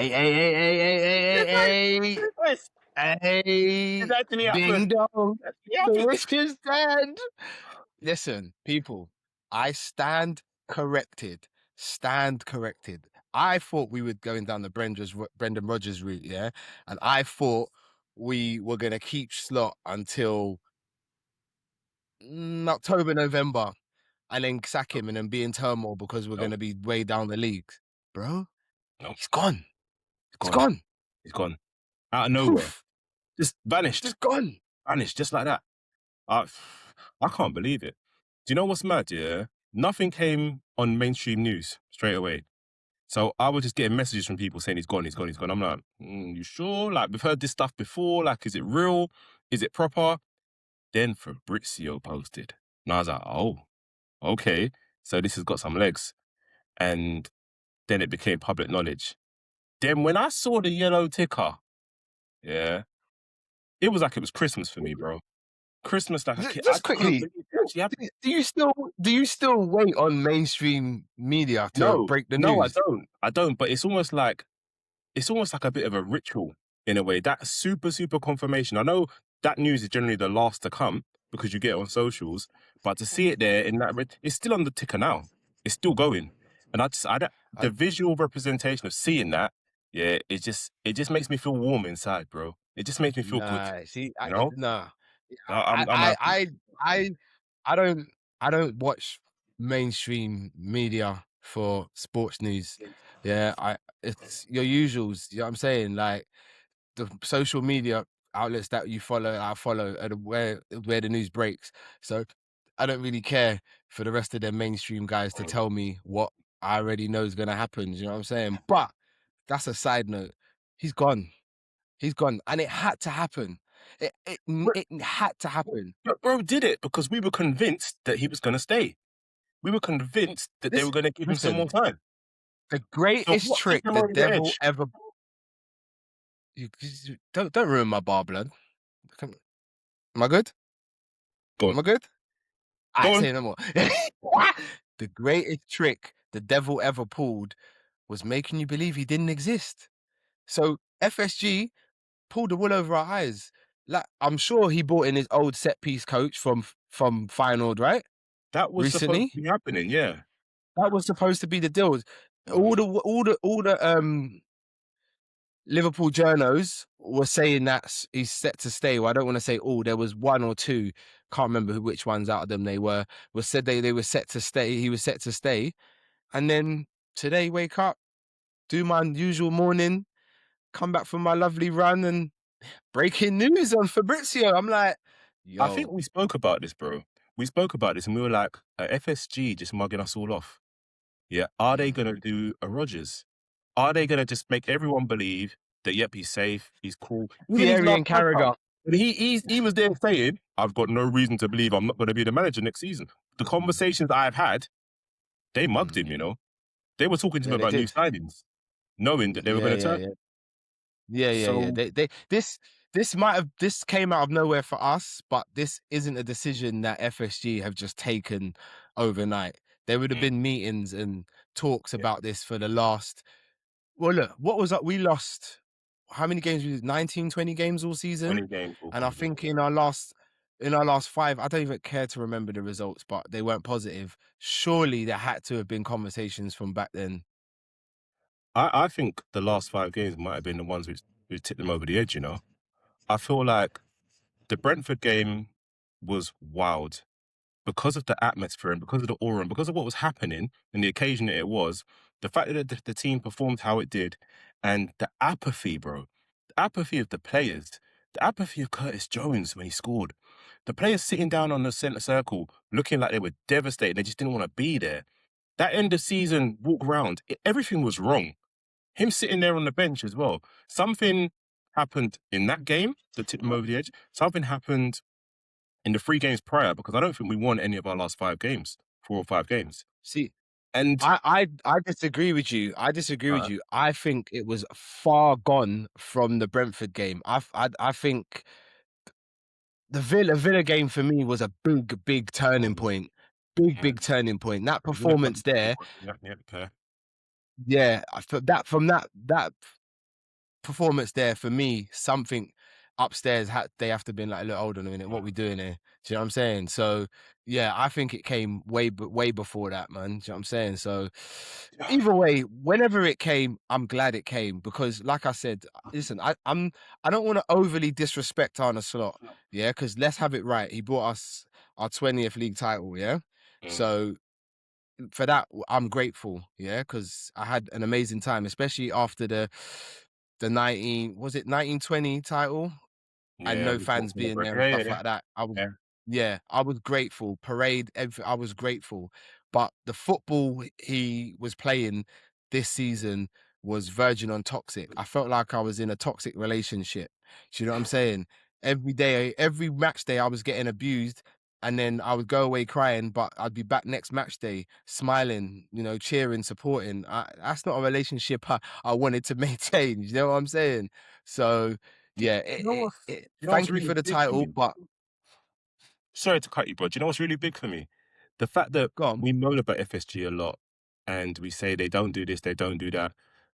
Hey, Yes, hey, it's actually ding happened. dong. It actually The happened. wish is dead. Listen, people, I stand corrected. Stand corrected. I thought we were going down the Brendan Rodgers route, yeah? And I thought we were going to keep Slot until October, November, and then sack him and then be in turmoil because we're going Nope, to be way down the league. Bro, nope. he's gone. He's He's gone. gone. He's gone. Out of nowhere. Poof. Just vanished. Just gone. Vanished just like that. I, I can't believe it. Do you know what's mad? Yeah, nothing came on mainstream news straight away. So I was just getting messages from people saying he's gone, he's gone, he's gone. I'm like, you sure? Like, we've heard this stuff before. Like, is it real? Is it proper? Then Fabrizio posted. And I was like, oh, okay. So this has got some legs. And then it became public knowledge. Then when I saw the yellow ticker, yeah, it was like it was Christmas for me, bro. Christmas, like I Just just couldn't quickly, believe it actually happened. do you still wait on mainstream media to No, break the no, I news? don't. I don't. But it's almost like a bit of a ritual in a way. That super, super confirmation. I know that news is generally the last to come because you get it on socials, but to see it there in that, it's still on the ticker now. It's still going, and the I, visual representation of seeing that, yeah, it just makes me feel warm inside, bro. It just makes me feel good, nah, see, you know. nah, I'm happy. I, I don't, I don't watch mainstream media for sports news. Yeah, it's your usuals. You know what I'm saying? Like the social media outlets that you follow, I follow, are where the news breaks. So I don't really care for the rest of the mainstream guys to tell me what I already know is gonna happen. You know what I'm saying? But that's a side note. He's gone. He's gone, and it had to happen. It had to happen. But bro did it because we were convinced that he was going to stay. We were convinced that they were going to give him some more Listen, time. the So greatest what took trick him the over the devil edge? ever. Don't ruin my bar, blood. Am I good? Go on. Am I good? I Go ain't on. saying no more. The greatest trick the devil ever pulled was making you believe he didn't exist. So FSG pulled the wool over our eyes. Like I'm sure he brought in his old set piece coach from Feyenoord, right? That was supposed Recently, to be happening, yeah. that was supposed to be the deal. All the Liverpool journos were saying that he's set to stay. Well, I don't want to say all. There was one or two, can't remember which ones out of them they were. Was said they were set to stay. He was set to stay, and then today wake up, do my usual morning, come back from my lovely run, and breaking news on Fabrizio. I'm like, I think yo, we spoke about this, bro. We spoke about this and we were like, FSG just mugging us all off. Yeah. Are they going to do a Rodgers? Are they going to just make everyone believe that, yep, he's safe, he's cool? Even his Thierry last and press Carragher. conference, and he was there saying, I've got no reason to believe I'm not going to be the manager next season. The conversations I've had, they mugged him, Mm, you know. They were talking to him yeah, they about new did. signings, knowing that they were Yeah, going to yeah, turn. yeah. Yeah. So, This came out of nowhere for us, but this isn't a decision that FSG have just taken overnight. There would have mm, been meetings and talks yeah, about this for the last. Well, look, what was up? We lost how many games? We did 19, 20 games all season, 20 games all and I season. think in our last five, I don't even care to remember the results, but they weren't positive. Surely there had to have been conversations from back then. I think the last 5 games might have been the ones which tipped them over the edge, you know. I feel like the Brentford game was wild because of the atmosphere and because of the aura and because of what was happening and the occasion that it was, the fact that the team performed how it did, and the apathy, bro. The apathy of the players, the apathy of Curtis Jones when he scored. The players sitting down on the centre circle looking like they were devastated. They just didn't want to be there. That end of season walk round, everything was wrong. Him sitting there on the bench as well. Something happened in that game that tipped him over the edge. Something happened in the 3 games prior, because I don't think we won any of our last 5 games, 4 or 5 games. See, And I disagree with you. I disagree with uh, you. I think it was far gone from the Brentford game. I think the Villa game for me was a big turning oh, point. yeah, Big turning point. That the Villa performance game, there, yeah, okay. yeah, from that performance there for me, something upstairs they have to been like, look, hold on a minute, what we doing here? Do you know what I'm saying? So yeah, I think it came way before that, man. Do you know what I'm saying? So either way, whenever it came, I'm glad it came because, like I said, listen, I don't want to overly disrespect Arne Slot, yeah, because let's have it right. He brought us our 20th league title, yeah. Mm. So for that, I'm grateful, yeah, because I had an amazing time, especially after the 1920 title and Yeah, no we fought fans for the being break. there and Yeah, yeah, stuff yeah. like that. I was Yeah. yeah, I was grateful. Parade, everything, I was grateful. But the football he was playing this season was verging on toxic. I felt like I was in a toxic relationship. Do you know what I'm saying? Every day, every match day, I was getting abused. And then I would go away crying, but I'd be back next match day smiling, you know, cheering, supporting. That's not a relationship I wanted to maintain. You know what I'm saying? So, yeah, You know what? You know what's thank you really for the big for title, me? but Sorry to cut you, bro. Do you know what's really big for me? The fact that go on. we moan about FSG a lot and we say they don't do this, they don't do that.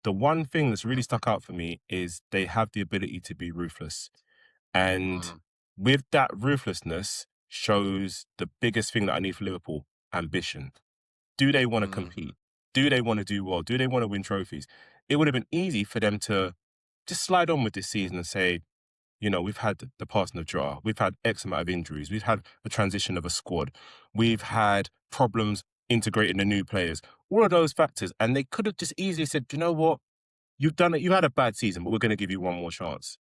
The one thing that's really stuck out for me is they have the ability to be ruthless. And Mm, with that ruthlessness shows the biggest thing that I need for Liverpool, ambition. Do they want to mm, compete? Do they want to do well? Do they want to win trophies? It would have been easy for them to just slide on with this season and say, we've had the passing of Jota, we've had X amount of injuries, we've had a transition of a squad, we've had problems integrating the new players, all of those factors. And they could have just easily said, you know what? You've done it. You had a bad season, but we're going to give you one more chance.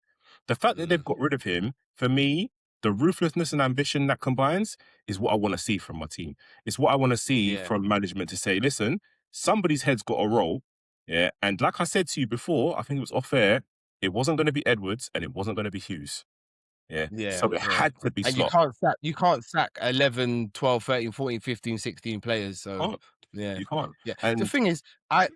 The fact that they've mm. got rid of him, for me, the ruthlessness and ambition that combines is what I want to see from my team. It's what I want to see Yeah, from management to say, listen, somebody's head's got a roll. Yeah. And like I said to you before, I think it was off air, it wasn't going to be Edwards and it wasn't going to be Hughes. Yeah. yeah, So it yeah. had to be And you Slot. can't sack 11, 12, 13, 14, 15, 16 players. You So can't. yeah. You can't. Yeah. The And thing is, I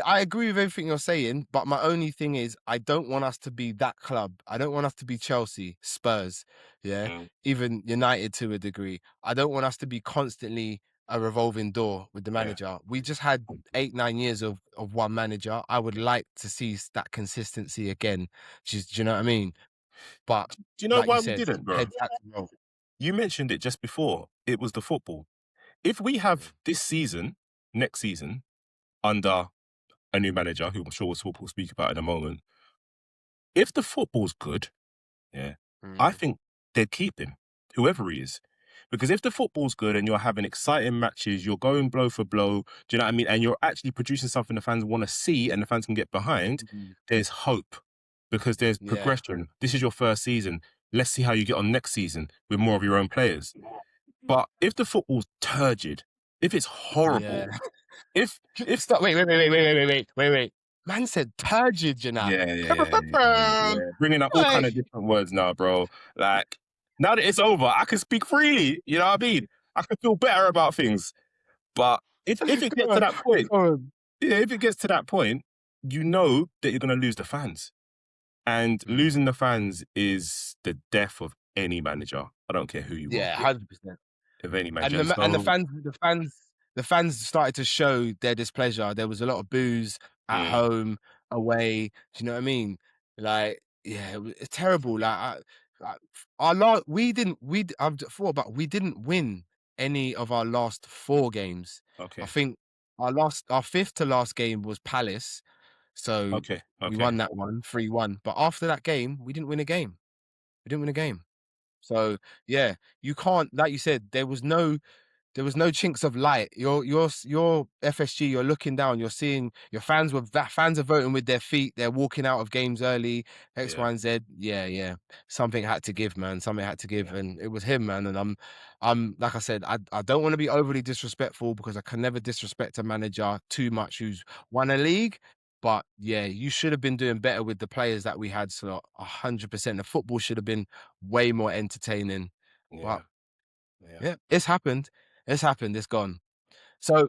agree with everything you're saying, but my only thing is I don't want us to be that club. I don't want us to be Chelsea, Spurs, yeah, mm, even United to a degree. I don't want us to be constantly a revolving door with the yeah. manager. We just had 8, 9 years of one manager. I would like to see that consistency again. Do you know what I mean? But Do you know like you why we said, didn't, bro? heads had to roll. You mentioned it just before. It was the football. If we have this season, next season, under a new manager, who I'm sure we'll speak about in a moment, if the football's good, yeah, I Mm, think they'd keep him, whoever he is. Because if the football's good and you're having exciting matches, you're going blow for blow, do you know what I mean? And you're actually producing something the fans want to see and the fans can get behind, mhm. there's hope because there's Yeah, progression. This is your first season. Let's see how you get on next season with more of your own players. But if the football's turgid, if it's yeah. horrible, if Stop. Wait. Man said turgid, you know. yeah, bringing up all kind Like, of different words now, bro. Like now that it's over, I can speak freely. You know what I mean? I can feel better about things. But if it come gets to on, that point, come on. yeah, if it gets to that point, you know that you're going to lose the fans, and Mm. losing the fans is the death of any manager. I don't care who you are, Yeah, 100%. of any And manager. the And ma and so, the fans started to show their displeasure. There was a lot of boos at mm, home, away. Do you know what I mean? Like, yeah, it's terrible. Like, I our last I've thought about we didn't win any of our last 4 games. I okay, think our 5th to last game was Palace, so okay, we okay, won that one 3-1. But after that game, we didn't win a game. We didn't win a game. So, yeah, you can't like you said, there was no chinks of light. Your FSG. You're looking down. You're seeing your fans are voting with their feet. They're walking out of games early. X, yeah, Y, and Z. Yeah, yeah. Something had to give, man. Something had to give, yeah, and it was him, man. And I'm like I said, I don't want to be overly disrespectful because I can never disrespect a manager too much who's won a league. But yeah, you should have been doing better with the players that we had. So 100%, the football should have been way more entertaining. But yeah, yeah. yeah, it's happened. It's happened. It's gone. So,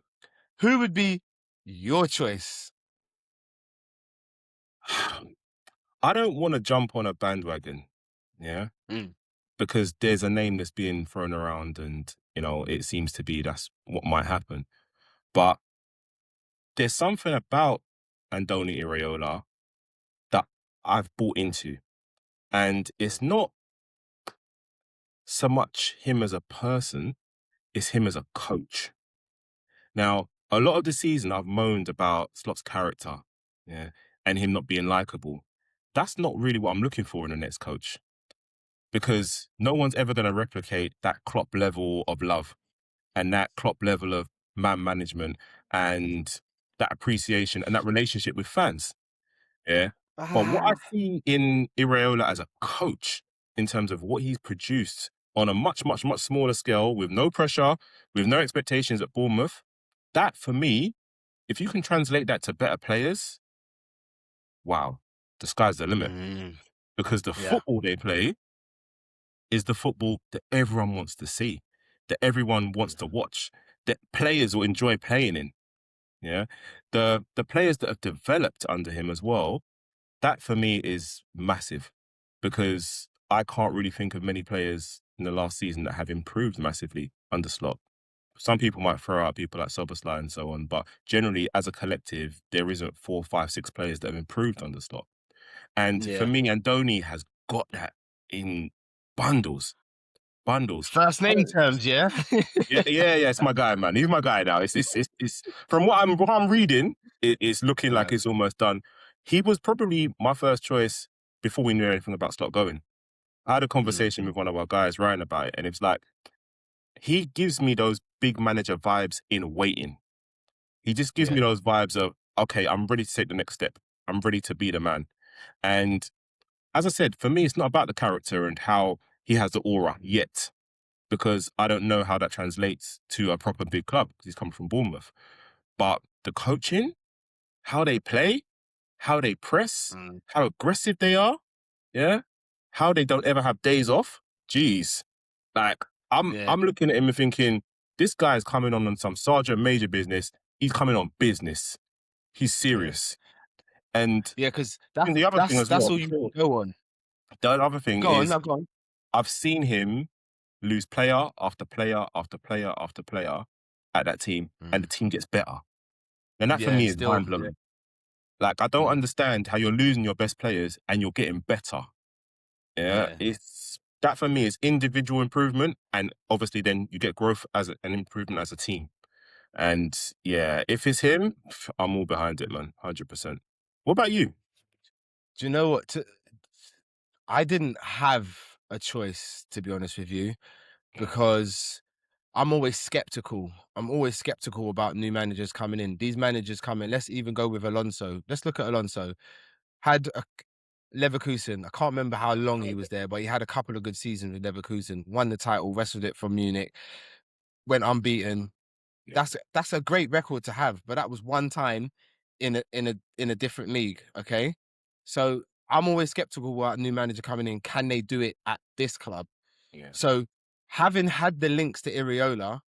who would be your choice? I don't want to jump on a bandwagon, yeah, Mm, because there's a name that's being thrown around, and it seems to be that's what might happen. But there's something about Andoni Iraola that I've bought into. And it's not so much him as a person, it's him as a coach. Now, a lot of the season I've moaned about Slot's character, yeah, and him not being likable. That's not really what I'm looking for in the next coach, because no one's ever going to replicate that Klopp level of love and that Klopp level of man management and that appreciation and that relationship with fans. Yeah. But what I Ah. see in Iraola as a coach, in terms of what he's produced on a much, much, much smaller scale, with no pressure, with no expectations at Bournemouth, that for me, if you can translate that to better players, wow, the sky's the limit. Mm, Because the yeah. football they play is the football that everyone wants to see, that everyone wants to watch, that players will enjoy playing in. Yeah. The players that have developed under him as well, that for me is massive, because I can't really think of many players in the last season that have improved massively under Slot. Some people might throw out people like Soboslai and so on, but generally, as a collective, there isn't 4, 5, 6 players that have improved under Slot. And for Yeah. me, Andoni has got that in bundles, bundles. First name terms, yeah. Yeah, yeah, yeah. It's my guy, man. He's my guy now. It's from what I'm reading, it's looking like Yeah. it's almost done. He was probably my first choice before we knew anything about Slot going. I had a Mm, conversation with one of our guys writing about it, and it's like he gives me those big manager vibes in waiting. He just gives me yeah. those vibes of, okay, I'm ready to take the next step. I'm ready to be the man. And as I said, for me, it's not about the character and how he has the aura yet, because I don't know how that translates to a proper big club, because he's come from Bournemouth. But the coaching, how they play, how they press, Mm, how aggressive they are, yeah, how they don't ever have days off. Jeez, like yeah. I'm looking at him and thinking, this guy is coming on some sergeant major business. He's coming on business. He's Yeah. serious. And Yeah. Because I think the other thing as that's well, all you can go on. the other thing Go on. is No, go on. I've seen him lose player after player after player after player at that team, and Mm, the team gets better. And that for yeah. me And is still, mind yeah. blowing. Like, I don't Mm, understand how you're losing your best players and you're getting better. Yeah, yeah. it's that for me is individual improvement, and obviously then you get growth as an improvement as a team. And yeah, if it's him, I'm all behind it, man, 100%. What about you? Do you know what? I didn't have a choice, to be honest with you, because I'm always skeptical. I'm always skeptical about new managers coming in. These managers come in. Let's even go with Alonso. Let's look at Alonso. Had a Leverkusen. I can't remember how long he was there, but he had a couple of good seasons with Leverkusen. Won the title, wrestled it from Munich, went unbeaten. Yeah, That's a great record to have, but that was one time in a different league. Okay, so I'm always skeptical about a new manager coming in. Can they do it at this club? yeah, So having had the links to Iriola,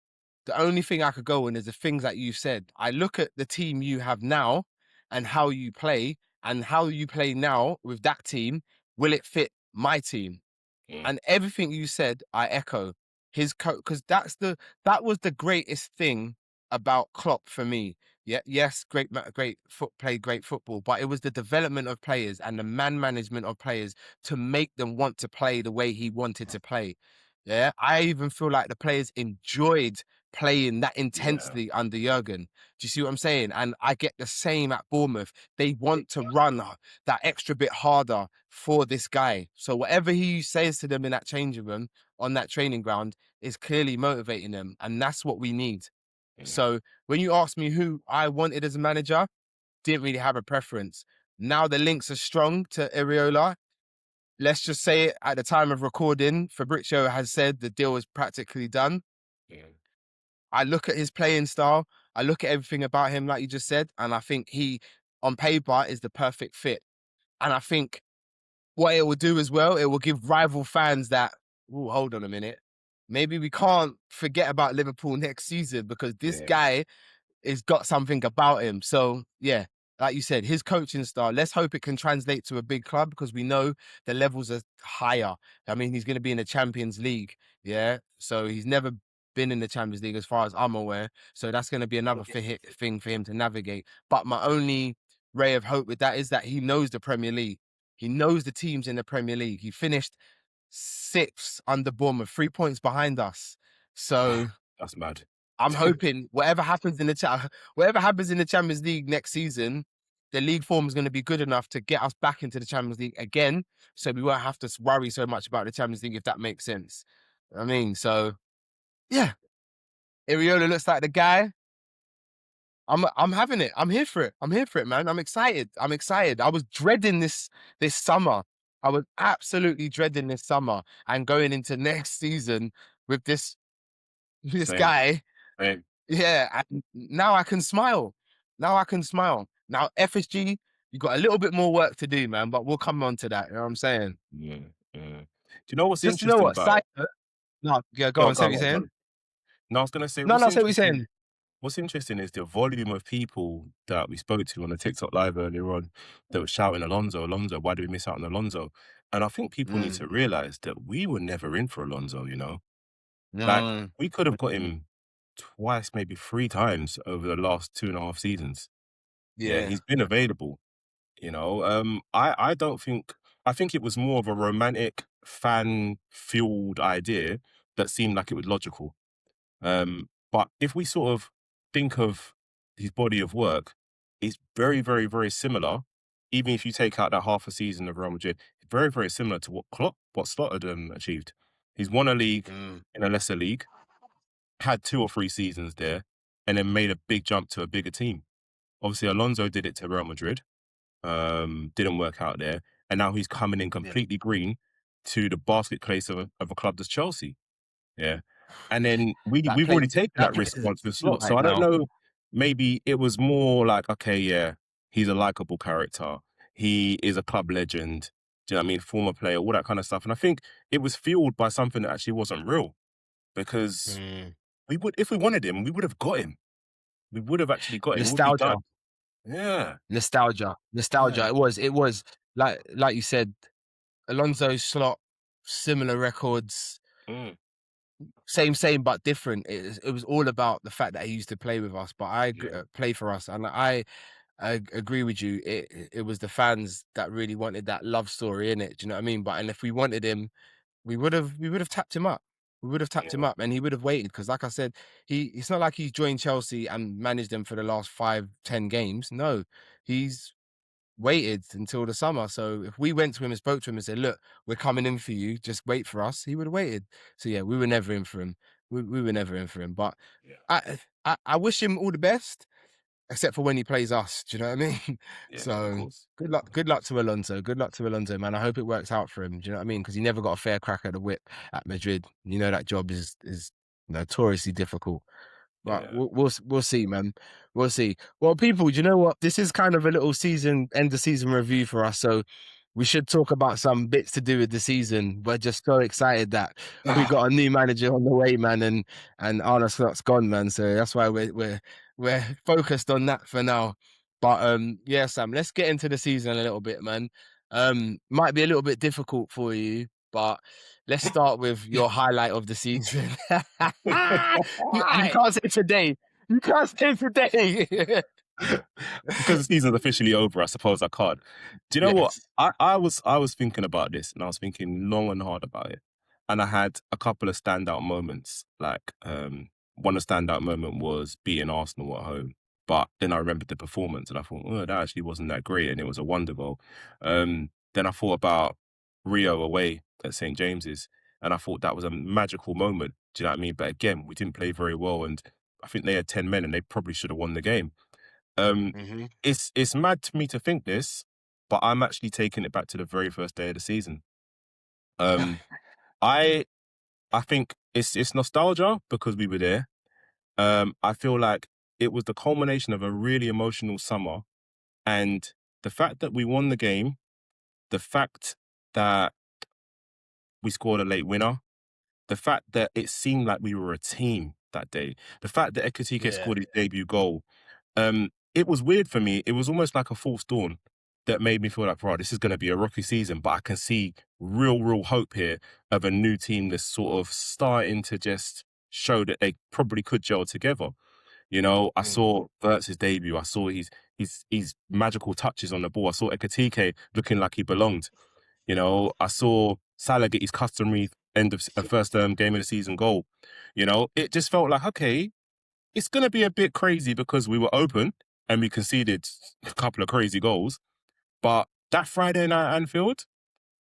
the only thing I could go on is the things that you said. I look at the team you have now and how you play now with that team. Will it fit my team? yeah, And everything you said, I echo. His coach, because that was the greatest thing about Klopp for me. Yeah, yes, played great football, but it was the development of players and the man management of players to make them want to play the way he wanted to play. Yeah, I even feel like the players enjoyed playing that yeah, intensely under Jurgen. Do you see what I'm saying? And I get the same at Bournemouth. They want to run that extra bit harder for this guy. So whatever he says to them in that changing room on that training ground is clearly motivating them. And that's what we need. yeah, So when you ask me who I wanted as a manager, didn't really have a preference. Now the links are strong to Iriola. Let's just say it, at the time of recording, Fabrizio has said the deal is practically done. yeah, I look at his playing style, I look at everything about him, like you just said, and I think he, on paper, is the perfect fit. And I think what it will do as well, it will give rival fans that, oh, hold on a minute. Maybe we can't forget about Liverpool next season because this yeah, guy has got something about him. So yeah, like you said, his coaching style. Let's hope it can translate to a big club because we know the levels are higher. I mean, he's going to be in the Champions League. Yeah, so he's never been in the Champions League as far as I'm aware. So that's going to be another thing for him to navigate. But my only ray of hope with that is that he knows the Premier League. He knows the teams in the Premier League. He finished sixth under Bournemouth, 3 points behind us. So That's mad. I'm hoping whatever happens in whatever happens in the Champions League next season, the league form is going to be good enough to get us back into the Champions League again. So we won't have to worry so much about the Champions League, if that makes sense. I mean, so yeah, Iriola looks like the guy. I'm having it. I'm here for it. I'm here for it, man. I'm excited. I'm excited. I was dreading this summer. I was absolutely dreading this summer and going into next season with this Same, guy. same. Yeah, and now I can smile. Now I can smile. Now FSG, you got a little bit more work to do, man, but we'll come on to that. You know what I'm saying? Yeah, yeah. Do you know what's Just you know interesting what? about it? No, yeah, go Go on, on, say go what on, you're go on, go saying. on. No, I was gonna say No, no, say what you're saying. what's interesting is the volume of people that we spoke to on the TikTok live earlier on that were shouting, Alonso, Alonso, why did we miss out on Alonso? And I think people need Mm, to realize that we were never in for Alonso, you know? Like, no. we could have got him twice, maybe three times over the last 2.5 seasons. Yeah, Yeah. he's been available, you know? I don't think, I think it was more of a romantic, fan-fueled idea that seemed like it was logical. But if we sort of think of his body of work, it's very, very, very similar. Even if you take out that half a season of Real Madrid, it's very, very similar to what Slot had achieved. He's won a league Mm, in a lesser league, had 2 or 3 seasons there, and then made a big jump to a bigger team. Obviously, Alonso did it to Real Madrid, didn't work out there, and now he's coming in yeah. completely green to the basket case of a club that's Chelsea. Yeah. And then That we've already place taken that that place risk is once with too Slot. So right I don't now. know, maybe it was more like, okay, yeah, he's a likable character. He is a club legend. Do you know what I mean? Former player, all that kind of stuff. And I think it was fueled by something that actually wasn't real. Because Mm. we would, if we wanted him, we would have got him. We would have actually got him. It would be Nostalgia. done. Yeah. Nostalgia. Nostalgia. Yeah. It was like you said, Alonso Slot, similar records, Mm, same, but different. It was all about the fact that he used to play with us, but I agree, yeah. play for us, and I agree with you. It was the fans that really wanted that love story in it. Do you know what I mean? And if we wanted him, we would have tapped him up. We would have tapped him Yeah. up, and he would have waited because, like I said, it's not like he's joined Chelsea and managed them for the last 5, 10 games. No, he's waited until the summer. So if we went to him and spoke to him and said, "Look, we're coming in for you. Just wait for us," he would have waited. So yeah, we were never in for him. We were never in for him. But Yeah. I wish him all the best, except for when he plays us. Do you know what I mean? Yeah. Of So course. good luck. Good luck to Alonso. Good luck to Alonso, man. I hope it works out for him. Do you know what I mean? Because he never got a fair crack at the whip at Madrid. You know that job is notoriously difficult. But Yeah. we'll see, man. We'll see. Well, people, do you know what? This is kind of a little end of season review for us. So we should talk about some bits to do with the season. We're just so excited that we got a new manager on the way, man, and Arne Slot's gone, man. So that's why we're focused on that for now. But yeah, Sam, let's get into the season a little bit, man. Might be a little bit difficult for you, but let's start with your highlight of the season. You Why? can't say today. You can't say today. Because the season's officially over, I suppose I can't. Do you know what? Yes. I was thinking about this, and I was thinking long and hard about it. And I had a couple of standout moments. Like, one standout moment was beating Arsenal at home. But then I remembered the performance and I thought, oh, that actually wasn't that great, and it was a wonder goal. Then I thought about Rio away at St. James's, and I thought that was a magical moment. Do you know what I mean? But again, we didn't play very well, and I think they had 10 men and they probably should have won the game. Um, Hmm. it's mad to me to think this, but I'm actually taking it back to the very first day of the season. Um, I I think it's nostalgia because we were there. I feel like it was the culmination of a really emotional summer, and the fact that we won the game, the fact that we scored a late winner, the fact that it seemed like we were a team that day, the fact that Ekitike Yeah. scored his debut goal. It was weird for me. It was almost like a false dawn that made me feel like, right, this is going to be a rocky season, but I can see real hope here of a new team that's sort of starting to just show that they probably could gel together. You know, I Mm. saw Vertz's debut. I saw his magical touches on the ball. I saw Ekatike looking like he belonged. You know, I saw Salah get his customary end of first game of the season goal. You know, it just felt like, okay, it's going to be a bit crazy because we were open and we conceded a couple of crazy goals. But that Friday night at Anfield,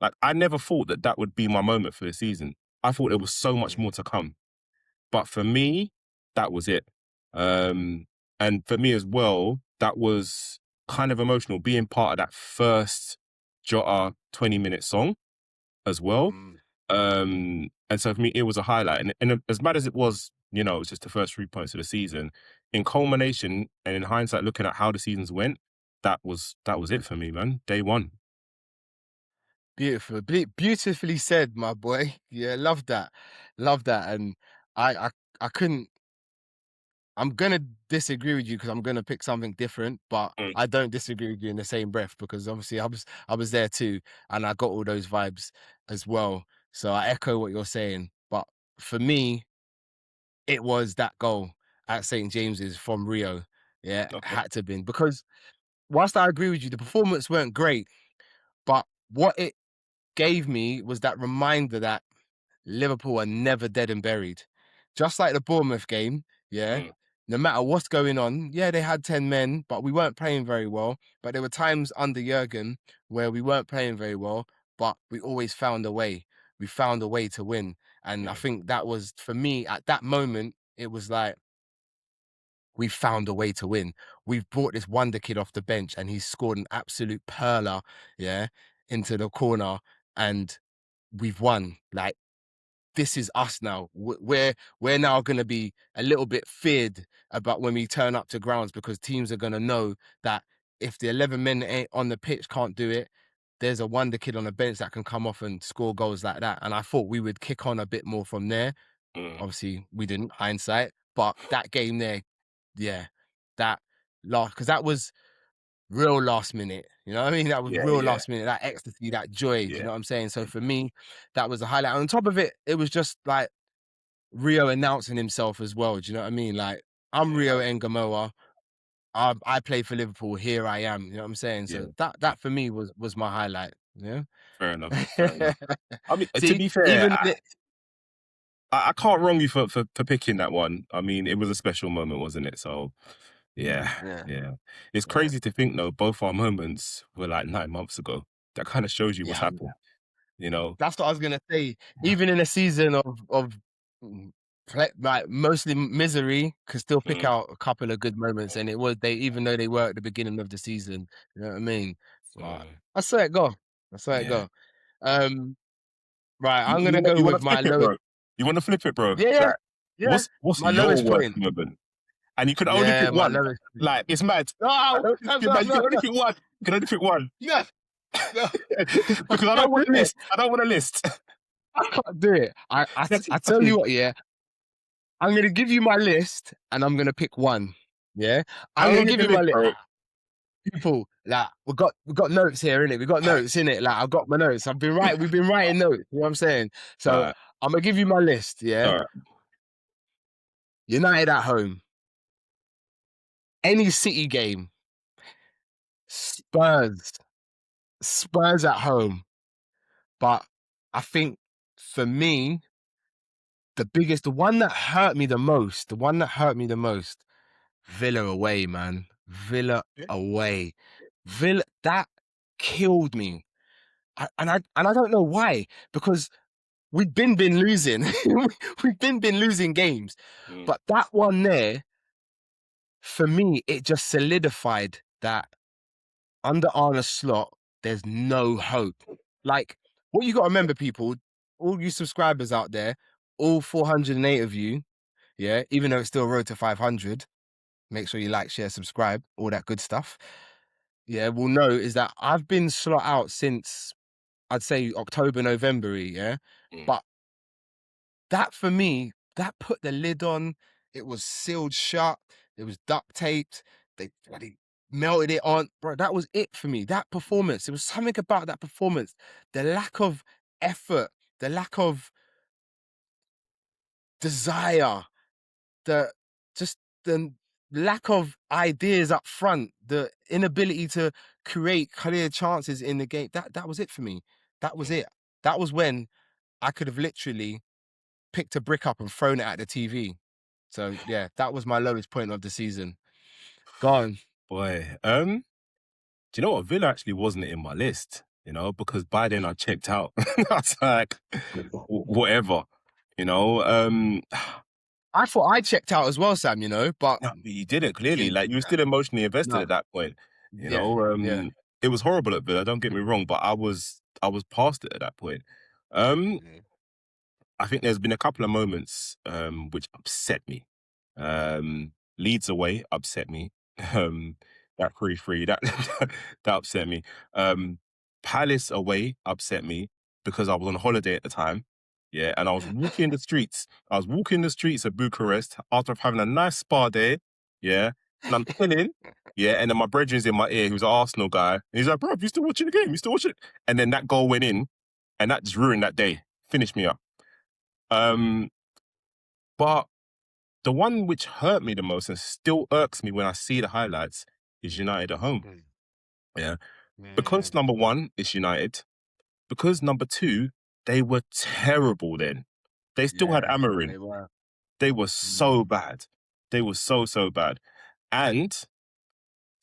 like, I never thought that that would be my moment for the season. I thought there was so much more to come. But for me, that was it. Um, and for me as well, that was kind of emotional being part of that first Jota 20-minute song as well. Mm. And so for me, it was a highlight. And as bad as it was, you know, it's just the first 3 points of the season. In culmination and in hindsight, looking at how the seasons went, that was it for me, man. Day one. Beautiful, beautifully said, my boy. Yeah, love that, love that. And I, I, I couldn't. I'm gonna disagree with you because I'm gonna pick something different, but Mm, I don't disagree with you in the same breath because obviously I was there too, and I got all those vibes as well. So I echo what you're saying. But for me, it was that goal at St. James's from Rio. Yeah, okay. had to have been because whilst I agree with you, the performance weren't great, but what it gave me was that reminder that Liverpool are never dead and buried. Just like the Bournemouth game, yeah. Mm, No matter what's going on, yeah, they had 10 men, but we weren't playing very well. But there were times under Jurgen where we weren't playing very well, but we always found a way. We found a way to win. And I yeah, think that was, for me, at that moment, it was like, we found a way to win. We've brought this wonder kid off the bench and he's scored an absolute perler, yeah, into the corner and we've won. Like, this is us now. We're now going to be a little bit feared about when we turn up to grounds because teams are going to know that if the 11 men ain't on the pitch can't do it, there's a wonder kid on the bench that can come off and score goals like that. And I thought we would kick on a bit more from there. mm, Obviously, we didn't, hindsight, but that game there, yeah, that last, because that was real last minute. You know what I mean? That was yeah, real yeah, last minute, that ecstasy, that joy. Do you yeah, know what I'm saying? So for me, that was a highlight. On top of it, it was just like Rio announcing himself as well. Do you know what I mean? Like, I'm yeah, Rio Ngamoa. I play for Liverpool. Here I am. You know what I'm saying? yeah. So that for me was my highlight. Yeah. Fair enough. Fair enough. I mean, to See, be fair, even I can't wrong you for picking that one. I mean, it was a special moment, wasn't it? So, yeah, yeah, yeah. It's yeah, crazy to think, though, both our moments were like 9 months ago. That kind of shows you what's yeah. happened, you know? That's what I was gonna say. Even in a season of like mostly misery, could still pick Mm, out a couple of good moments, and it was they even though they were at the beginning of the season. You know what I mean? But mm, I saw it go. I saw it yeah. go. Um, right, I'm gonna go You want with to my flip it, lowest. bro? You want to flip it, bro? Yeah, yeah, Like, yeah. what's My your lowest worst point. moment? And you can only pick Yeah, my one. lowest. Like, it's mad. I No, know it's no, good, no, man. You no, can only no, pick one. You can only pick one. no, no. Because I I don't want can't a do it. list. I don't want a list. I can't do it. That's I tell you fucking. what, yeah. I'm gonna give you my list, and I'm gonna pick one. Yeah, I'm How gonna long is give the you my list, list. bro? People, like we got notes here, innit? We got notes in it. Like I've got my notes. We've been writing notes. You know what I'm saying? So Alright, I'm gonna give you my list. Yeah, alright. United at home, any City game, Spurs, Spurs at home. But I think for me, the one that hurt me the most, Villa away, man. Villa Yeah. away. Villa that killed me. And I don't know why, because we've been losing. We've been losing games. Mm, But that one there, for me, it just solidified that under Arne Slot, there's no hope. Like, what you got to remember, people, all you subscribers out there, all 408 of you, yeah, even though it's still road to 500, make sure you like, share, subscribe, all that good stuff. Yeah, will know is that I've been Slot out since I'd say October, November, yeah. mm, But that for me, that put the lid on. It was sealed shut. It was duct taped. They bloody melted it on. Bro, that was it for me. That performance. There was something about that performance. The lack of effort, the lack of desire, the just the lack of ideas up front, the inability to create clear chances in the game. That was it for me. That was it. That was when I could have literally picked a brick up and thrown it at the TV. So yeah, that was my lowest point of the season. Go on. Boy, do you know what? Villa actually wasn't in my list, you know, because by then I checked out. I was like, whatever, you know. I thought I checked out as well, Sam, you know, but No, you didn't clearly. yeah, Like you were still emotionally invested no, at that point, you yeah, know. yeah. It was horrible at Villa. Don't get me wrong, but I was past it at that point. Um, I think there's been a couple of moments which upset me. Leeds away upset me. Um, that 3-3, that that upset me. Um, Palace away upset me because I was on holiday at the time. Yeah, and I was walking the streets. I was walking the streets of Bucharest after having a nice spa day. Yeah, and I'm chilling. Yeah, and then my brethren's in my ear, who's an Arsenal guy. And he's like, bro, you still watching the game? You still watching it? And then that goal went in, and that just ruined that day. Finished me up. Um, but the one which hurt me the most and still irks me when I see the highlights is United at home. Mm, Yeah. mm, Because number one, it's United. Because number two, they were terrible then. They still had yeah, Amarin. they were. They were so Mm. bad. They were so, so bad. And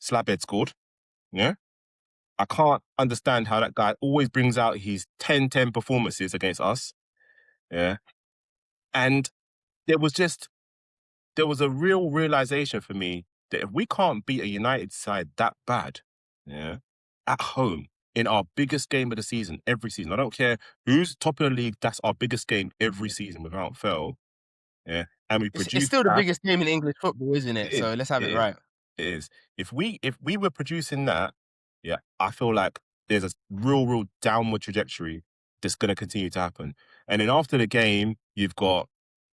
Slabhead scored. Yeah. I can't understand how that guy always brings out his 10-10 performances against us. Yeah. And there was just there was a real realization for me that if we can't beat a United side that bad, yeah, at home in our biggest game of the season, every season, I don't care who's top of the league, that's our biggest game every season without fail, yeah, and we It's produce still the that. biggest game in English football, isn't it? It is, So let's have it it is, right. it is. If we were producing that, yeah, I feel like there's a real downward trajectory that's going to continue to happen. And then after the game, you've got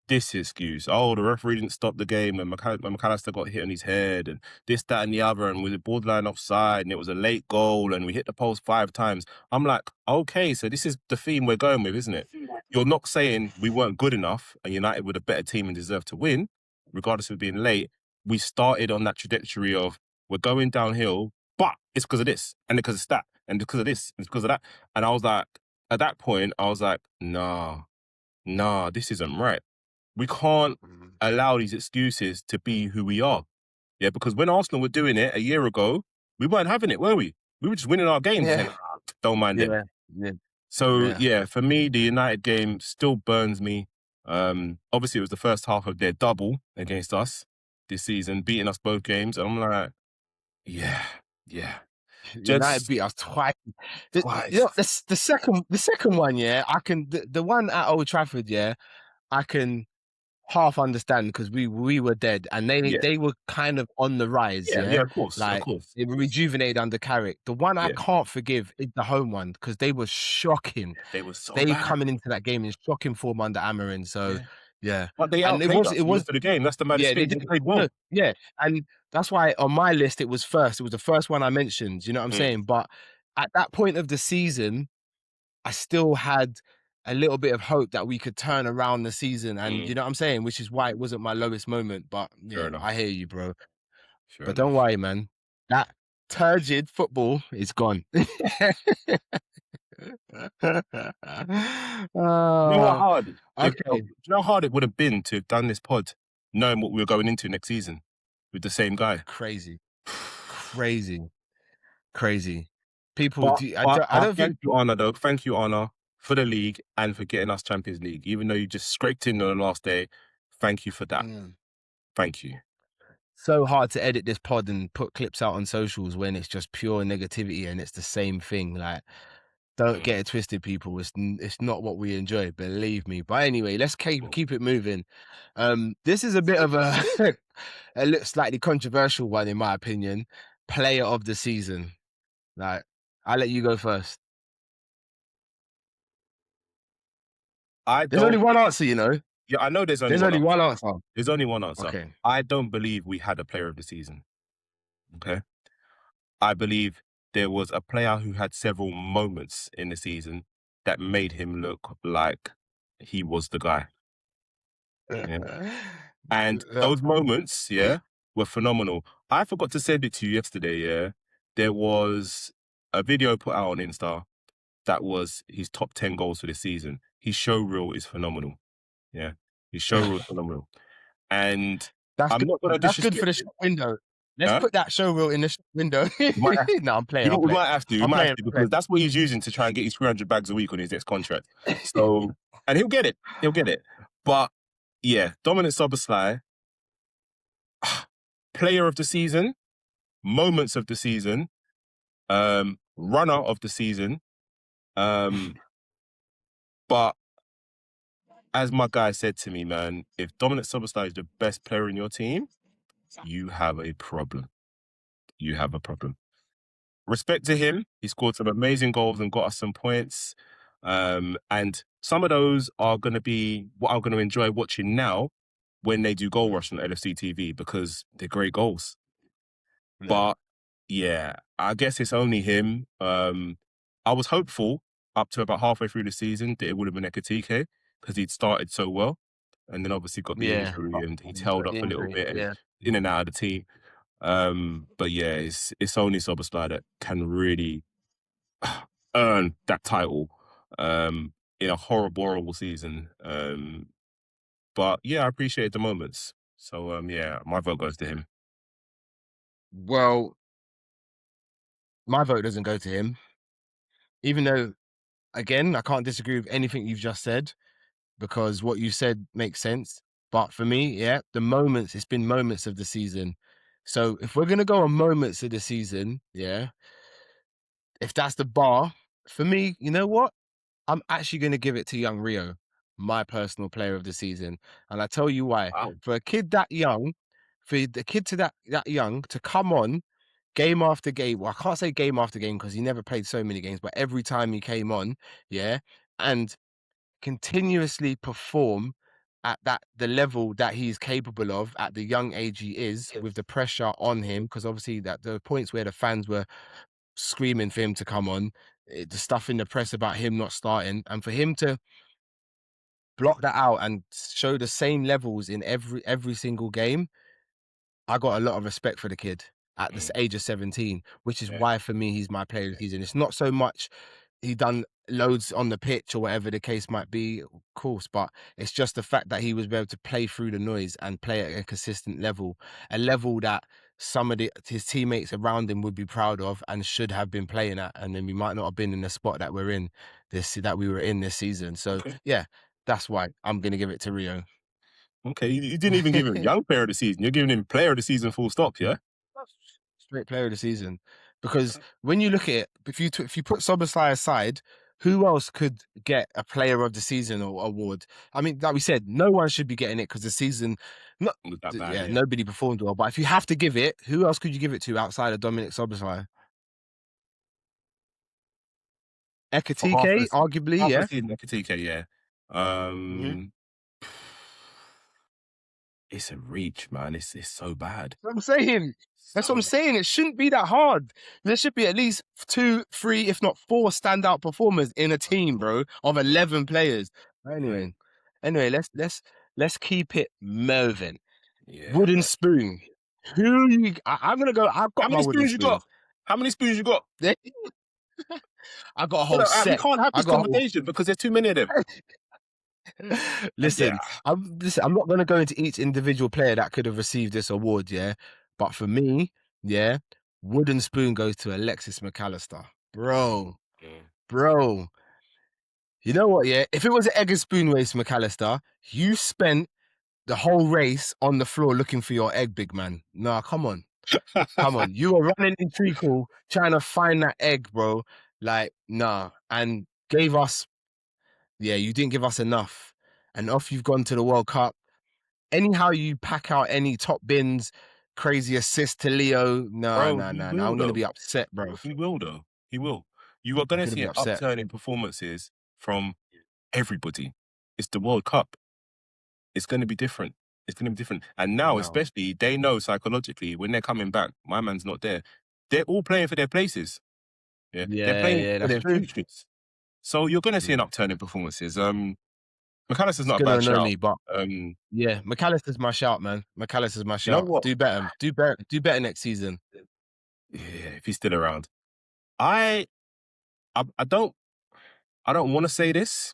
this excuse. Oh, the referee didn't stop the game and McAllister got hit on his head and this, that, and the other, and was it borderline offside and it was a late goal and we hit the post 5 times. I'm like, okay, so this is the theme we're going with, isn't it? You're not saying we weren't good enough and United were a better team and deserved to win, regardless of being late. We started on that trajectory of we're going downhill, but it's because of this and because of that and because of this and because of that. And I was like, at that point, I was like, nah, this isn't right. We can't Mm. allow these excuses to be who we are. Yeah, because when Arsenal were doing it a year ago, we weren't having it, were we? We were just winning our games and saying, Yeah, don't mind them. yeah, yeah, So yeah. yeah, for me, the United game still burns me. Obviously it was the first half of their double against us this season, beating us both games. And I'm like, yeah, yeah. United Just beat us twice. You know, twice. the second one, yeah, I can the one at Old Trafford, yeah, I can half understand because we were dead and they Yeah. they were kind of on the rise, Yeah, yeah, of course, of like course. they were rejuvenated under Carrick. The one I Yeah. can't forgive is the home one because they were shocking. They were so They bad. coming into that game in shocking form under Amarin. So Yeah. yeah, But they and outplayed it us was most of the game. That's the maddest yeah, they thing. did. They played No, well. yeah, and that's why on my list it was first. It was the first one I mentioned. You know what I'm Mm, saying? But at that point of the season, I still had a little bit of hope that we could turn around the season, and mm. you know what I'm saying? Which is why it wasn't my lowest moment. But Fair yeah, I enough. hear you, bro. Fair But don't enough. worry, man. That turgid football is gone. You know what Ah, hard? Do okay, you know how hard it would have been to have done this pod, knowing what we were going into next season with the same guy? crazy, crazy, crazy. People, But I don't think. thank you, Anna, though. Thank you, Anna, for the league and for getting us Champions League. Even though you just scraped in on the last day, thank you for that. Mm. Thank you. So hard to edit this pod and put clips out on socials when it's just pure negativity and it's the same thing. Like, don't Mm, get it twisted, people. It's not what we enjoy, believe me. But anyway, let's keep mm. keep it moving. This is a bit of a slightly controversial one, in my opinion. Player of the season. Like, I'll let you go first. I There's only don't. one answer, you know. Yeah, I know there's only There's one only answer. one answer. There's only one answer. Okay. I don't believe we had a player of the season. Okay. I believe there was a player who had several moments in the season that made him look like he was the guy. Yeah. And those moments, yeah, were phenomenal. I forgot to send it to you yesterday, yeah. There was a video put out on Insta that was his top 10 goals for the season. His show reel is phenomenal. Yeah. His show reel is phenomenal. And That's I'm good. not gonna That's good for disrespect the him. shop window. Let's Huh? put that show reel in the shop window. We might have, No, I'm playing. I'm we playing. might have to. We I'm might have playing. to I'm playing. because that's what he's using to try and get his 300 bags a week on his next contract. So, and he'll get it. He'll get it. But yeah, Dominic Szoboszlai, player of the season, moments of the season, runner of the season. But as my guy said to me, man, if Dominic Szoboszlai is the best player in your team, you have a problem. You have a problem. Respect to him. He scored some amazing goals and got us some points. And some of those are going to be what I'm going to enjoy watching now when they do Goal Rush on LFC TV because they're great goals. Yeah. But yeah, I guess it's only him. I was hopeful up to about halfway through the season that it would have been Ekitike because he'd started so well. And then obviously got the Yeah. injury and he's He's held got off the a little injury. bit and Yeah. in and out of the team. But yeah, it's only Szoboszlai that can really earn that title in a horrible, horrible season. But yeah, I appreciate the moments. So yeah, my vote goes to him. Well, my vote doesn't go to him, even though, again, I can't disagree with anything you've just said because what you said makes sense. But for me, yeah, it's been moments of the season. So if we're gonna go on moments of the season, yeah, if that's the bar, for me, you know what? I'm actually going to give it to young Rio, my personal player of the season. And I tell you why. Wow. For a kid that young, for the kid to that young to come on game after game. Well, I can't say game after game because he never played so many games, but every time he came on, yeah, and continuously perform at the level that he's capable of at the young age he is, with the pressure on him, because obviously that the points where the fans were screaming for him to come on, the stuff in the press about him not starting, and for him to block that out and show the same levels in every single game, I got a lot of respect for the kid at this Mm, age of 17, which is yeah. why for me he's my player of the season. It's not so much he done loads on the pitch or whatever the case might be, of course, but it's just the fact that he was able to play through the noise and play at a consistent level, a level that some of his teammates around him would be proud of and should have been playing at, and then we might not have been in the spot that we were in this season. So Okay. yeah, that's why I'm gonna give it to Rio. Okay. You didn't even give him young player of the season. You're giving him player of the season full stop, yeah? Straight player of the season. Because when you look at it, if you put Szoboszlai aside, who else could get a player of the season or award? I mean, like we said, no one should be getting it because the season, not Not that bad, yeah, yeah. nobody performed well. But if you have to give it, who else could you give it to outside of Dominic Szoboszlai? For half Ekatike, arguably, the yeah. season, Ekitike, yeah. Mhm. Um, it's a reach, man. It's so bad. That's what I'm saying. That's what I'm So saying. It shouldn't be that hard. There should be at least two, three, if not four standout performers in a team, bro, of 11 players. yeah, Anyway, let's keep it moving. yeah, Wooden man. spoon. I'm gonna go. I've How got my many wooden spoons you got? spoons. How many spoons you got? I got a Well, whole we set. can't have I this got a whole. conversation because there's too many of them. And yeah, Listen. I'm not gonna go into each individual player that could have received this award, yeah. But for me, yeah, wooden spoon goes to Alexis McAllister, mm. bro. You know what? Yeah, if it was an egg and spoon race, McAllister, you spent the whole race on the floor looking for your egg, big man. Nah, come on. Come on, you were running in treacle trying to find that egg, bro. Like, nah, and gave us, yeah, you didn't give us enough. And off you've gone to the World Cup. Anyhow, you pack out any top bins, crazy assist to Leo. Nah, Bro, nah, he nah, nah. will I'm gonna though. be upset, bro. He will though. He will. You are I'm going to gonna see be an upset. upturn in performances from everybody. It's the World Cup. It's going to be different. It's going to be different. And now, No. especially, they know psychologically when they're coming back, my man's not there. They're all playing for their places. Yeah, they're Yeah, playing yeah, for that's their true. futures. So you're going to see an Mm. upturn in performances. McAllister's It's not a gonna bad annoy shout. me, but You yeah, McAllister's my shout, man. McAllister's my know shout. what? Do better. Do better. Do better next season. Yeah, if he's still around. I I don't want to say this,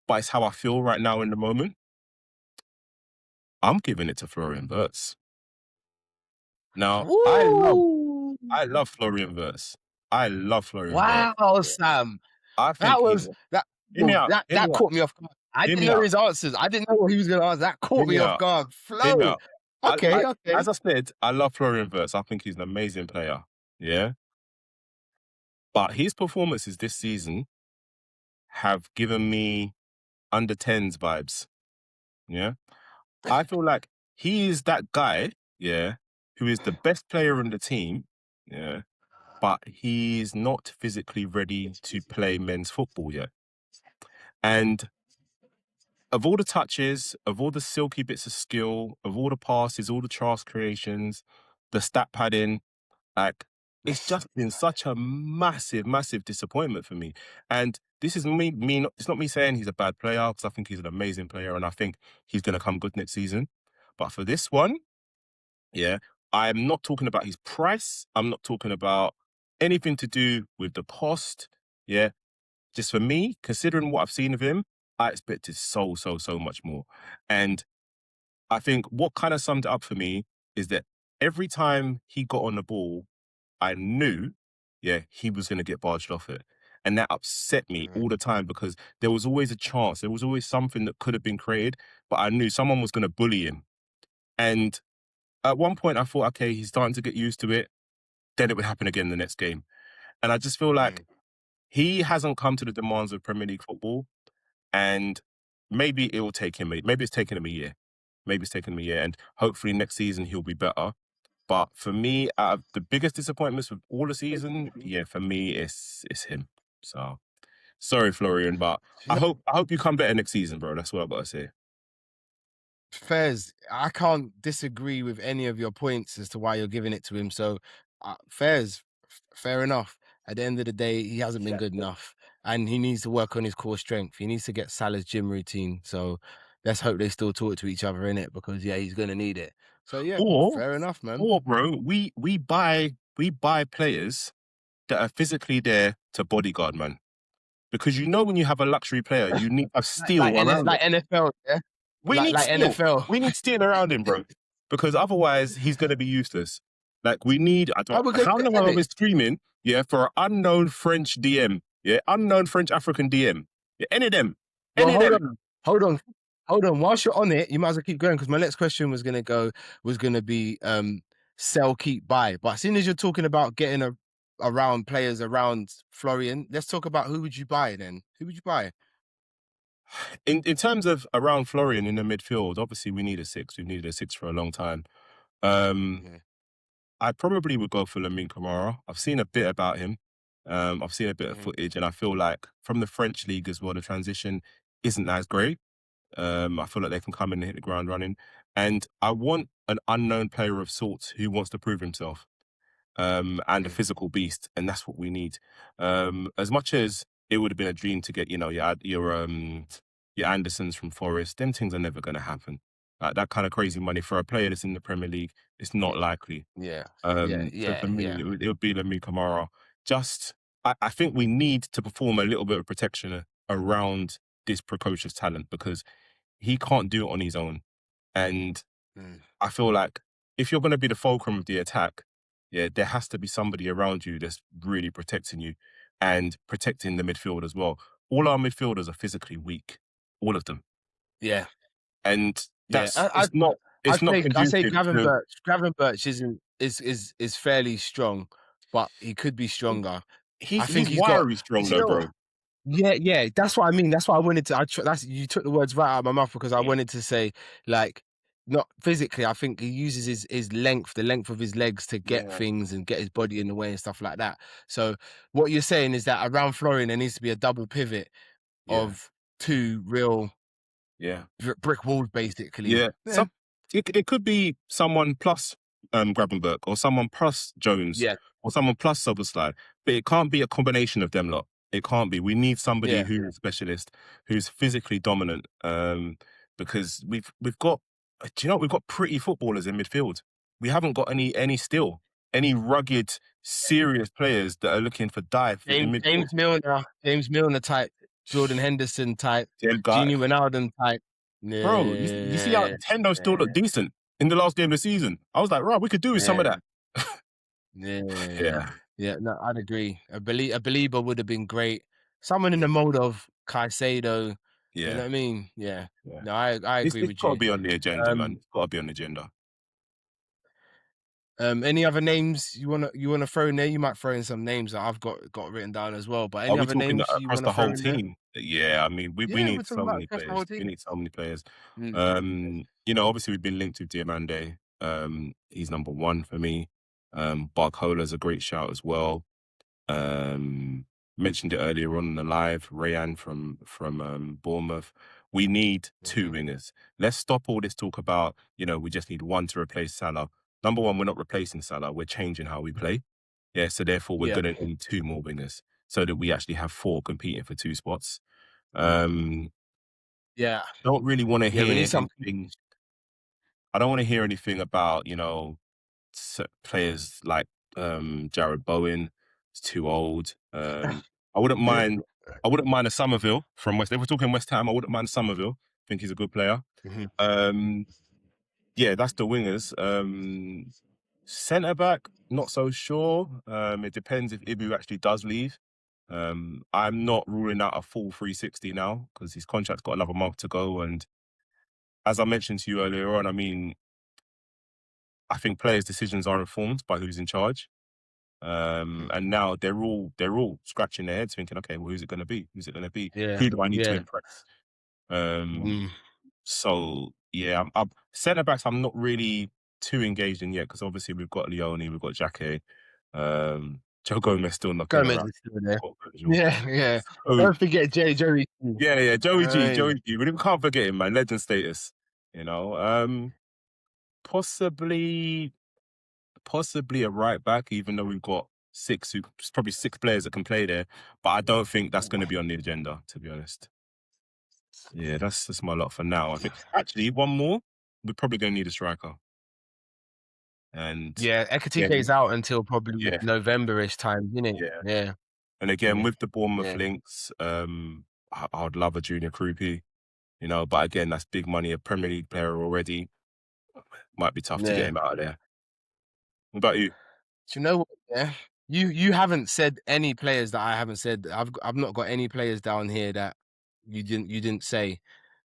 but it's how I feel right now in the moment. I'm giving it to Florian Wirtz. Now, Woo! I love Florian Wirtz. I love Florian Wirtz. Wow, Sam. I think That he's was that. hear me Well, out, hear me that out, caught me off guard. I hear didn't me know out, his answers. I didn't know what he was going to answer. That hear caught me me off out, guard. hear me Flow. out. Okay, As okay. I said, I love Florian Wirtz. I think he's an amazing player. Yeah. But his performances this season have given me under 10s vibes. Yeah. I feel like he is that guy, yeah, who is the best player on the team, yeah, but he's not physically ready to play men's football yet. And of all the touches, of all the silky bits of skill, of all the passes, all the chance creations, the stat padding, like it's just been such a massive, massive disappointment for me. And this is it's not me saying he's a bad player, because I think he's an amazing player and I think he's going to come good next season. But for this one, yeah, I'm not talking about his price. I'm not talking about anything to do with the cost. Yeah, just for me, considering what I've seen of him, I expected so much more. And I think what kind of summed it up for me is that every time he got on the ball, I knew, yeah, he was going to get barged off it. And that upset me all the time because there was always a chance. There was always something that could have been created, but I knew someone was going to bully him. And at one point, I thought, okay, he's starting to get used to it. Then it would happen again the next game. And I just feel like he hasn't come to the demands of Premier League football. And maybe it will take him, maybe it's taken him a year. Maybe it's taken him a year. And hopefully next season he'll be better. But for me, out of the biggest disappointments of all the season, yeah, for me, it's him. So sorry, Florian, but I hope you come better next season, bro. That's what I've got to say. Fairs, I can't disagree with any of your points as to why you're giving it to him. So, Fairs, fair enough. At the end of the day, he hasn't been good enough, and he needs to work on his core strength. He needs to get Salah's gym routine. So, let's hope they still talk to each other in it, because yeah, he's going to need it. So yeah, Or, fair enough, man. bro, we buy players that are physically there to bodyguard, man. Because you know when you have a luxury player, you need a steel around Like it. NFL, yeah, We need like steel. NFL. We need steel around him, bro. Because otherwise, he's going to be useless. Like we need. I How don't. we going How to long get have I it? been screaming? Yeah, for an unknown French DM. Yeah, unknown French African DM. Yeah, any of them. Well, Any of them. hold on, hold on. Whilst you're on it, you might as well keep going, because my next question was gonna be sell, keep, buy. But as soon as you're talking about getting around players around Florian, let's talk about who would you buy then? Who would you buy? In terms of around Florian in the midfield, obviously we need a six. We've needed a six for a long time. Yeah. I probably would go for Lamine Camara. I've seen a bit about him. I've seen a bit of Mhm. footage, and I feel like from the French league as well, the transition isn't as great. I feel like they can come in and hit the ground running. And I want an unknown player of sorts who wants to prove himself, and a Mm. physical beast, and that's what we need. As much as it would have been a dream to get, your Andersons from Forest, them things are never going to happen. That kind of crazy money for a player that's in the Premier League, it's not likely. Yeah. So for me, Yeah. it would be Lamine Kamara. Just, I think we need to perform a little bit of protection around this precocious talent because he can't do it on his own. And Mm. I feel like if you're going to be the fulcrum of the attack, yeah, there has to be somebody around you that's really protecting you and protecting the midfield as well. All our midfielders are physically weak, all of them, Yeah. and Yeah. it's not I say conducive to. Graven Birch isn't is fairly strong, but he could be stronger. I think He's he's got. wiry strong You though, know, bro. yeah. That's what I mean. That's what I wanted to. That's you took the words right out of my mouth, because I Yeah, wanted to say, like, not physically. I think he uses his length, the length of his legs, to get yeah, things and get his body in the way and stuff like that. So what you're saying is that around Florian there needs to be a double pivot yeah, of two real yeah. brick walls, basically. Yeah, Yeah. it could be someone plus Gravenberch or someone plus Jones Yeah. or someone plus Soberslide, but it can't be a combination of them lot. It can't be. We need somebody Yeah. who's a specialist, who's physically dominant. Because we've got, do you know, we've got pretty footballers in midfield. We haven't got any still, any rugged, serious players that are looking for dive in midfield. James Milner type, Jordan Henderson type, Them guy, Gini Wijnaldum type. bro. You see how Yeah, Tendo still yeah, look decent in the last game of the season. I was like, right, we could do with some of yeah, that. yeah, Yeah, yeah. No, I'd agree. A believer would have been great. Someone in the mold of Caicedo. You know yeah, what I mean? Yeah. yeah. No, I agree It's with got to you. be on the agenda, man. Um, It's got to be on the agenda. any other names you wanna throw in there? You might throw in some names that I've got written down as well. But Are any we other talking names you across wanna the throw whole in there? team? Yeah, I mean, we Yeah, we're need talking so about many across the whole players. We team. need so many players. Mm, Obviously we've been linked with Diamande. He's number one for me. Barcola's a great shout as well. Um, Mentioned it earlier on in the live, Rayan from Bournemouth. We need two mhm. wingers. Let's stop all this talk about, we just need one to replace Salah. Number one, we're not replacing Salah. We're changing how we play. Yeah, so therefore we're Yeah, going to need two more wingers so that we actually have four competing for two spots. Um, yeah, don't really want to yeah. We need hear some. anything. I don't want to hear anything about, players like Jared Bowen. It's too old. I wouldn't mind. I wouldn't mind a Somerville from West. If we're talking West Ham, I wouldn't mind a Somerville. I think he's a good player. Mhm. Um, yeah, that's the wingers. Centre back, not so sure. It depends if Ibu actually does leave. I'm not ruling out a full 360 now because his contract's got another month to go. And as I mentioned to you earlier on, I mean, I think players' decisions are informed by who's in charge. And now they're all scratching their heads, thinking, okay, well, who's it going to be? Who's it going to be? Yeah, Who do I need to yeah. impress? Um, Mm. so yeah, centre backs. I'm not really too engaged in yet because obviously we've got Leone, we've got Jake, Joe Gomez still knocking Gomez around. is still there. Got Virgil. Yeah, yeah. So Don't forget Joey. yeah, I Joey G. We can't forget him, man. Legend status. You know, possibly a right back, even though we've got probably six players that can play there. But I don't think that's going to be on the agenda, to be honest. Yeah, that's my lot for now. I think actually one more, we're probably going to need a striker. And Yeah, again, Ekatike's out until probably yeah, November-ish time, isn't it? yeah. Yeah, And again, yeah, with the Bournemouth yeah, links, I'd love a junior Krupi, but again, that's big money, a Premier League player already. Might be tough to get yeah. him out of there. What about you? Do you know what? Yeah, you haven't said any players that I haven't said. I've not got any players down here that you didn't say.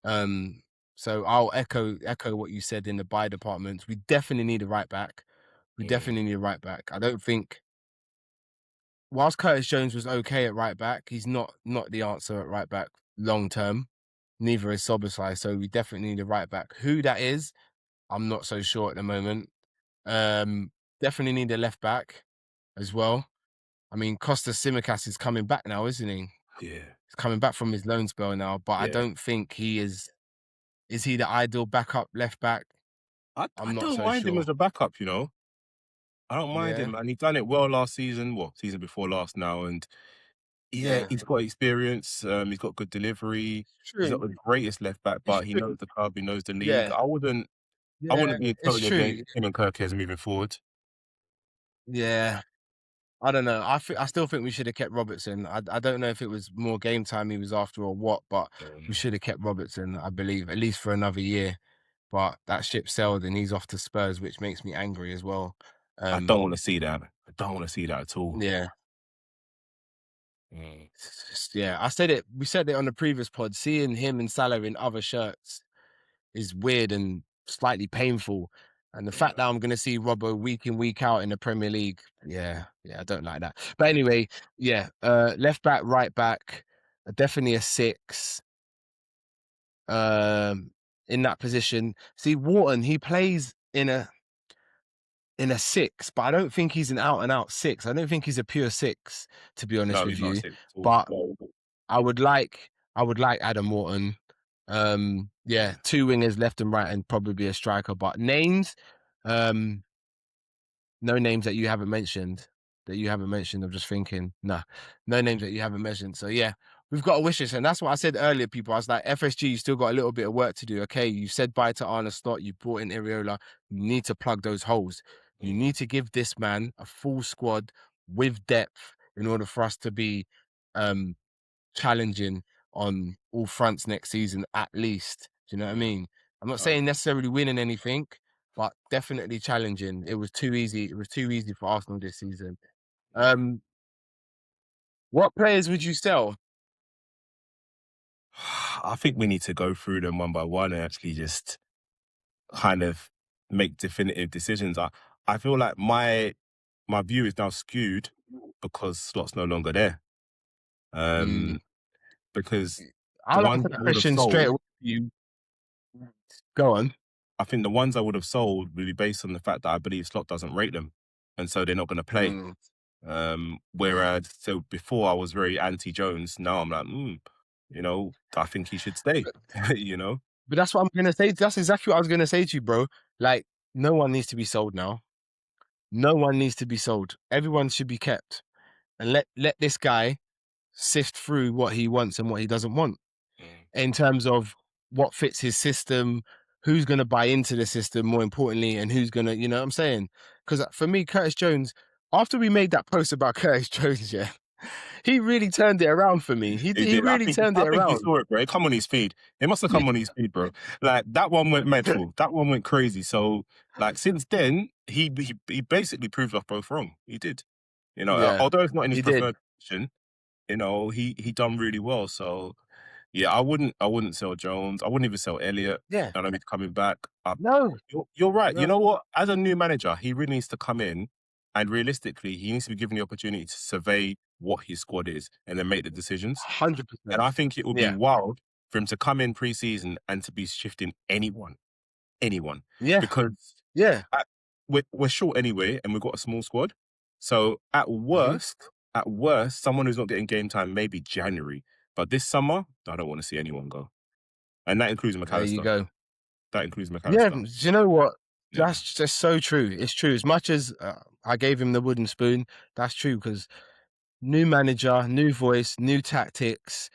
Um, so I'll echo what you said in the buy departments. We definitely need a right back. We Mm, definitely need a right back. I don't think whilst Curtis Jones was okay at right back, he's not the answer at right back long term. Neither is Szoboszlai, so we definitely need a right back. Who that is, I'm not so sure at the moment. Um, Definitely need a left back as well. I mean, Costas Tsimikas is coming back now, isn't he? yeah, He's coming back from his loan spell now, but I yeah. don't think he is. Is he the ideal backup left back? I I'm not don't so mind him sure. as a backup, I don't mind Yeah, him, and he done it well last season. Well, season before last now, and yeah, yeah. he's got experience. He's got good delivery. It's He's not true. the greatest left back, It's but he true. knows the club. He knows the league. Yeah, I wouldn't yeah. be It's totally true. against him and Kirkes moving forward. Yeah. I don't know. I still think we should have kept Robertson. I don't know if it was more game time he was after or what, but we Um, should have kept Robertson, I believe, at least for another year. But that ship sailed and he's off to Spurs, which makes me angry as well. I don't Um, want to see that. I don't want to see that at all. yeah. Mm, Yeah, I said it. We said it on the previous pod. Seeing him and Salah in other shirts is weird and slightly painful. And the fact yeah. that I'm going to see Robbo week in, week out in the Premier League, yeah, I don't like that. But anyway, yeah, left back, right back, definitely a six. Um, in that position. See, Wharton, he plays in a six, but I don't think he's an out and out six. I don't think he's a pure six, to be honest No, with he's not a you. six at all. But I would like Adam Wharton. Yeah, two wingers left and right, and probably a striker. But names, um, no names that you haven't mentioned. that you haven't mentioned. I'm just thinking, nah, no names that you haven't mentioned. So yeah, we've got to wish this, and that's what I said earlier. People, I was like, FSG, you still got a little bit of work to do. Okay, you said bye to Arne Slot, you brought in Iriola. You need to plug those holes. You Mm. need to give this man a full squad with depth in order for us to be um challenging on all fronts next season, at least. Do you know what I Mm. mean? I'm not saying 100%. necessarily winning anything, but definitely challenging. It was too easy. It was too easy for Arsenal this season. Mm. What players would you sell? I think we need to go through them one by one and actually just kind of make definitive decisions. I feel like my view is now skewed because Slot's no longer there. Mm, Um, because the I'll ones answer I that would have question straight sold, away. You go on. I think the ones I would have sold would be based on the fact that I believe Slot doesn't rate them, and so they're not going to play. Mm, mm. Whereas, so before I was very anti Jones, now I'm like, I think he should stay. you know, But that's what I'm gonna say. That's exactly what I was gonna say to you, bro. Like, no one needs to be sold now. No one needs to be sold. Everyone should be kept, and let this guy sift through what he wants and what he doesn't want Mm. in terms of what fits his system, who's going to buy into the system, more importantly, and who's going to, you know what I'm saying? Because for me, Curtis Jones, after we made that post about Curtis Jones, yeah, he really turned it around for me. He He he did. really turned it I think you around. saw it, bro. It come on his feed. It must have come on his feed, bro. Like that one went mental. That one went crazy. So, like since then, he basically proved us both wrong. He did. Yeah, Although it's not in his he did. preferred position, he done really well. So yeah, I wouldn't sell Jones. I wouldn't even sell Elliott. Yeah, I know he's coming back. no, You're right. You no, know what? As a new manager, he really needs to come in and realistically, he needs to be given the opportunity to survey what his squad is and then make the decisions. And 100%. I think it would be Yeah, wild for him to come in pre-season and to be shifting anyone, yeah, because yeah. at, we're short anyway, and we've got a small squad. So Hmm. at worst, someone who's not getting game time maybe January, but this summer, I don't want to see anyone go, and that includes There you McAllister. go. That includes Yeah, McAllister. do you know what? Yeah. That's just so true. It's true. As much as I gave him the wooden spoon, that's true because new manager, new voice, new tactics,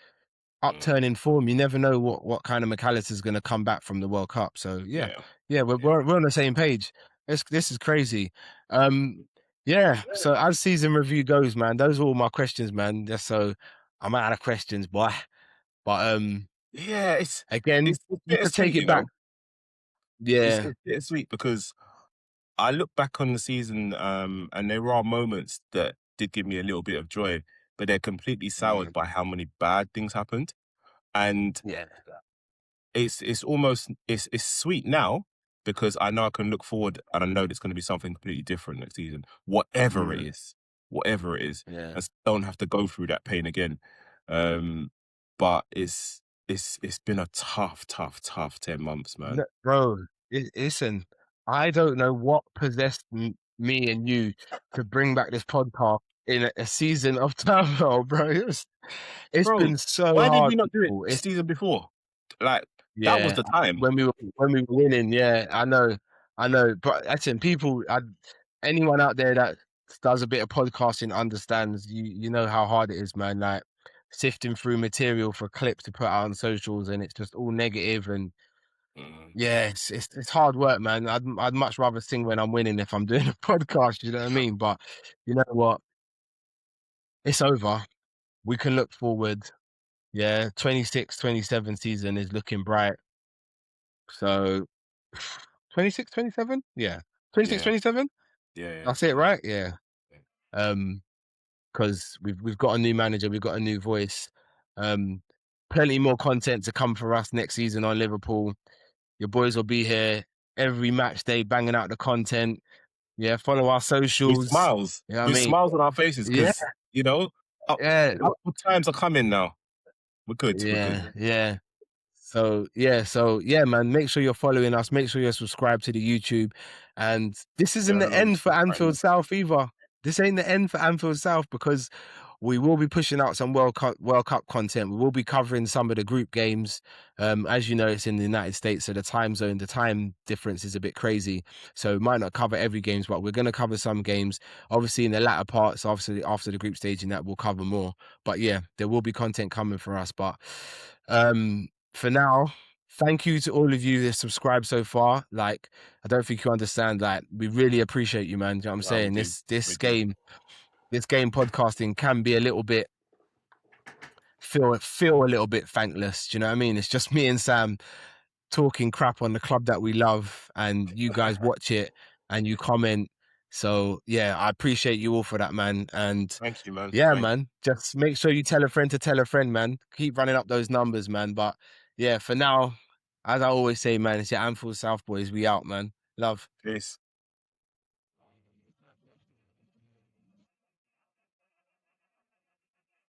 Mm, upturning form. You never know what kind of McAllister's going to come back from the World Cup. So yeah, yeah. yeah, Yeah. we're on the same page. This is crazy. Um, yeah. So as season review goes, man, those are all my questions, man. Just so I'm out of questions, boy. But Yeah, again, it's you could take bittersweet, it back. Yeah. It's bittersweet because I look back on the season, and there are moments that did give me a little bit of joy, but they're completely soured Mm, by how many bad things happened. And yeah. it's almost it's sweet now because I know I can look forward and I know there's going to be something completely different next season, Mm, whatever it is, yeah. and don't have to go through that pain again. Um, but it's been a tough 10 months, man. No, bro, listen, I don't know what possessed me and you to bring back this podcast in a season of turmoil, bro. It's Bro, been so why did hard, we not do it people. the It's season before? Like, that was yeah, the time. when we were winning, yeah, I know. But listen, people, anyone out there that does a bit of podcasting understands. You know how hard it is, man. Like sifting through material for clips to put out on socials, and it's just all negative and Mm, yeah, it's hard work, man. I'd much rather sing when I'm winning if I'm doing a podcast, you know what I mean? But you know what? It's over. We can look forward. Yeah, 26, 27 season is looking bright. So 26, 27. Yeah. 26, yeah, 27. yeah, That's it, yeah, right? Yeah. yeah. Um, because we've got a new manager, we've got a new voice. Um, plenty more content to come for us next season on Liverpool. Your boys will be here every match day banging out the content. Yeah, follow our socials. You know what I With mean? smiles on our faces Yeah, because, you know, up, yeah, good times are coming now. We're good. yeah, yeah. So yeah, man. Make sure you're following us. Make sure you're subscribed to the YouTube. And this isn't Turn the on end for right now. Anfield South either. This ain't the end for Anfield South because we will be pushing out some World Cup content. We will be covering some of the group games. As you know, it's in the United States, so the time difference is a bit crazy. So we might not cover every games, but we're going to cover some games. Obviously, in the latter parts, obviously after the group stage, and that we'll cover more. But yeah, there will be content coming for us. But for now, thank you to all of you that subscribed so far. Like, I don't think you understand. Like, we really appreciate you, man. Do you know what I'm No, we saying? do. This We do. game podcasting can be a little bit feel a little bit thankless. Do you know what I mean? It's just me and Sam talking crap on the club that we love, and you guys watch it and you comment. So yeah, I appreciate you all for that, man. And Thank you, man. yeah, Thank man, just make sure you tell a friend to tell a friend, man. Keep running up those numbers, man. But yeah, for now, as I always say, man, it's your Anfield South boys. We out, man. Love. you. Peace.